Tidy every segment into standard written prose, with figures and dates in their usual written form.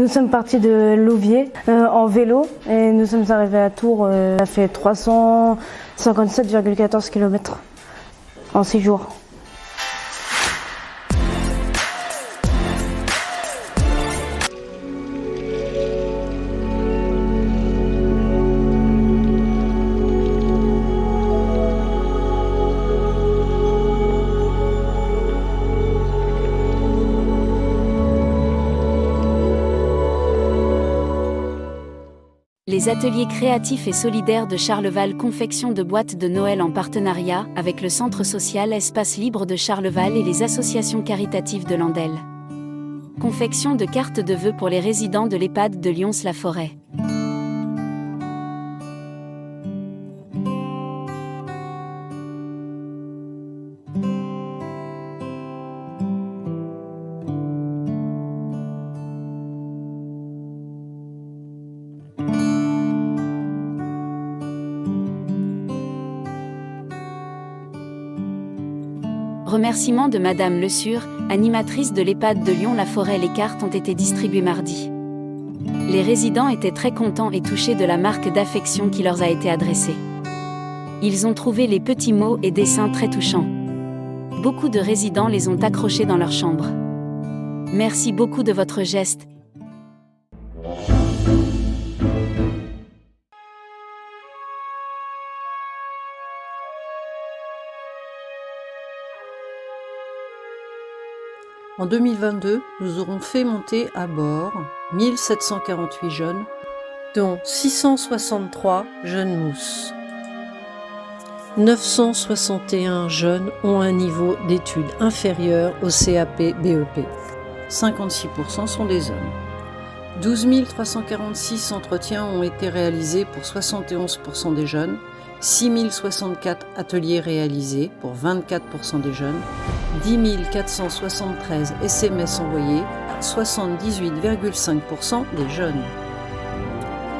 Nous sommes partis de Louviers en vélo et nous sommes arrivés à Tours. Ça fait 357,14 km en 6 jours. Les ateliers créatifs et solidaires de Charleval, confection de boîtes de Noël en partenariat avec le centre social Espace Libre de Charleval et les associations caritatives de Landelle. Confection de cartes de vœux pour les résidents de l'EHPAD de Lyons-la-Forêt. Remerciements de Madame Le Sur, animatrice de l'EHPAD de Lyon-la-Forêt. Les cartes ont été distribuées mardi. Les résidents étaient très contents et touchés de la marque d'affection qui leur a été adressée. Ils ont trouvé les petits mots et dessins très touchants. Beaucoup de résidents les ont accrochés dans leur chambre. Merci beaucoup de votre geste. En 2022, nous aurons fait monter à bord 1748 jeunes, dont 663 jeunes mousses. 961 jeunes ont un niveau d'études inférieur au CAP-BEP. 56% sont des hommes. 12 346 entretiens ont été réalisés pour 71% des jeunes, 6 064 ateliers réalisés pour 24% des jeunes, 10 473 SMS envoyés, 78,5% des jeunes.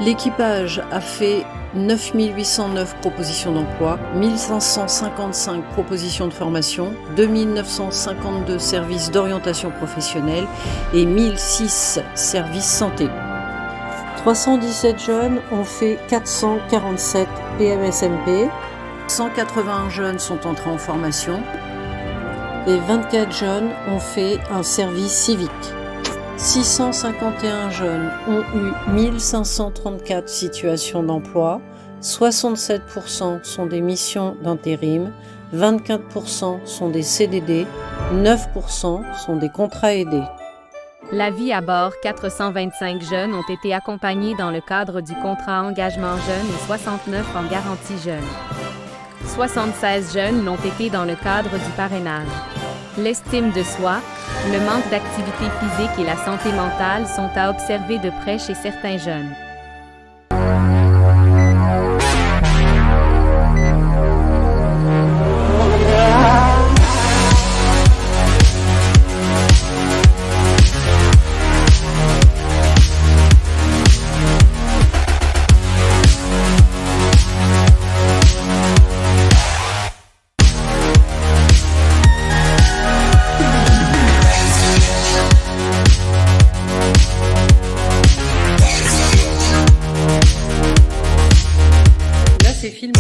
L'équipage a fait 9 809 propositions d'emploi, 1555 propositions de formation, 2 952 services d'orientation professionnelle et 1006 services santé. 317 jeunes ont fait 447 PMSMP, 181 jeunes sont entrés en formation et 24 jeunes ont fait un service civique. 651 jeunes ont eu 1534 situations d'emploi, 67% sont des missions d'intérim, 24% sont des CDD, 9% sont des contrats aidés. La vie à bord, 425 jeunes ont été accompagnés dans le cadre du contrat engagement jeune et 69 en garantie jeune. 76 jeunes l'ont été dans le cadre du parrainage. L'estime de soi, le manque d'activité physique et la santé mentale sont à observer de près chez certains jeunes. C'est filmé.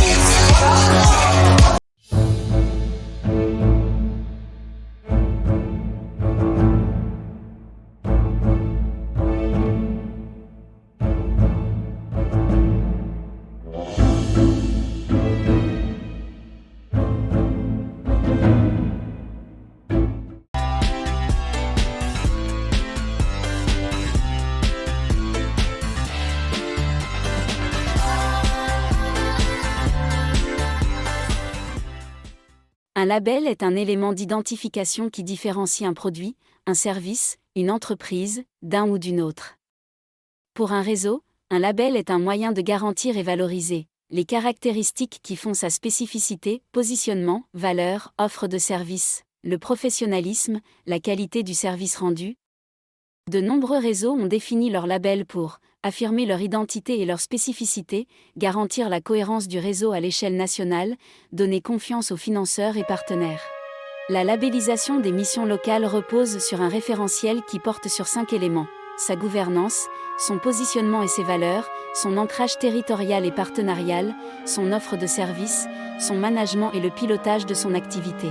Un label est un élément d'identification qui différencie un produit, un service, une entreprise, d'un ou d'une autre. Pour un réseau, un label est un moyen de garantir et valoriser les caractéristiques qui font sa spécificité, positionnement, valeur, offre de service, le professionnalisme, la qualité du service rendu. De nombreux réseaux ont défini leur label pour affirmer leur identité et leur spécificité, garantir la cohérence du réseau à l'échelle nationale, donner confiance aux financeurs et partenaires. La labellisation des missions locales repose sur un référentiel qui porte sur 5 éléments. sa gouvernance, son positionnement et ses valeurs, son ancrage territorial et partenarial, son offre de services, son management et le pilotage de son activité.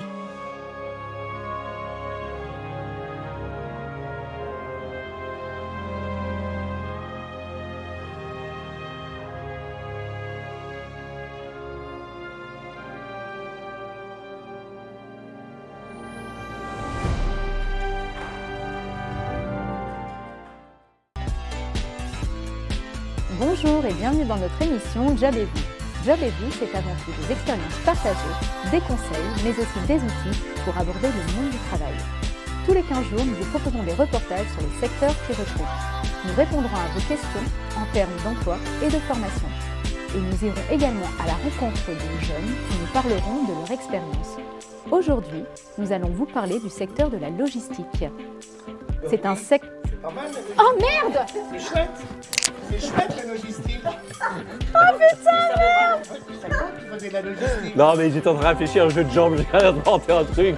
Bonjour et bienvenue dans notre émission Job et vous. Job et vous, c'est avant tout des expériences partagées, des conseils, mais aussi des outils pour aborder le monde du travail. Tous les 15 jours, nous vous proposons des reportages sur les secteurs qui recrutent. Nous répondrons à vos questions en termes d'emploi et de formation. Et nous irons également à la rencontre de jeunes qui nous parleront de leur expérience. Aujourd'hui, nous allons vous parler du secteur de la logistique. C'est un secteur... Pas mal, la logistique. Oh merde! C'est chouette la logistique. Oh putain, merde! Je savais pas que tu faisais de la logistique. Non mais j'étais en train de réfléchir à un jeu de jambes, j'ai inventé un truc.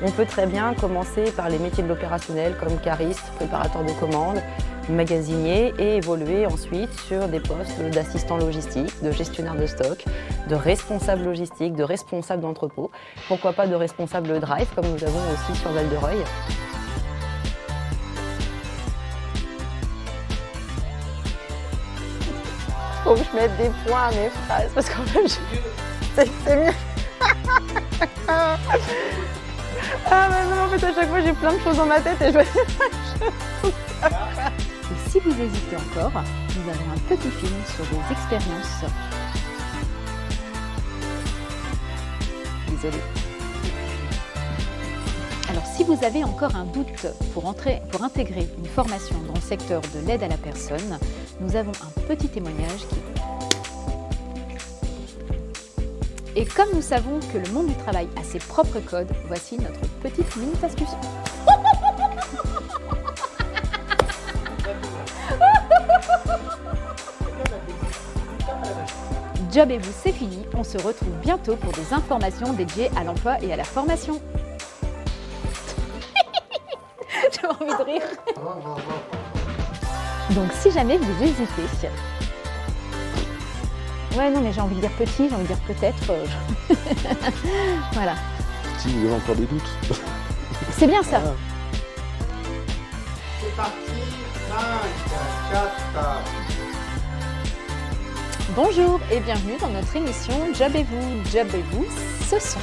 On peut très bien commencer par les métiers de l'opérationnel comme cariste, préparateur de commandes, magasinier et évoluer ensuite sur des postes d'assistant logistique, de gestionnaire de stock, de responsable logistique, de responsable d'entrepôt, pourquoi pas de responsable drive comme nous avons aussi sur Val-de-Reuil. Faut que je mette des points à mes phrases parce qu'en fait, c'est mieux. Ah mais non, en fait à chaque fois j'ai plein de choses dans ma tête et je me dis Et si vous hésitez encore, nous avons un petit film sur des expériences. Désolée. Alors si vous avez encore un doute pour intégrer une formation dans le secteur de l'aide à la personne, nous avons un petit témoignage qui... Et comme nous savons que le monde du travail a ses propres codes, voici notre petite minute astuce. Job et vous, c'est fini. On se retrouve bientôt pour des informations dédiées à l'emploi et à la formation. J'ai envie de rire. Donc si jamais vous hésitez... Ouais, non, mais j'ai envie de dire petit, j'ai envie de dire peut-être. Voilà. Si vous avez encore des doutes. C'est bien ça. C'est parti. 5, 4, Bonjour et bienvenue dans notre émission Job et vous. Job et vous, ce sont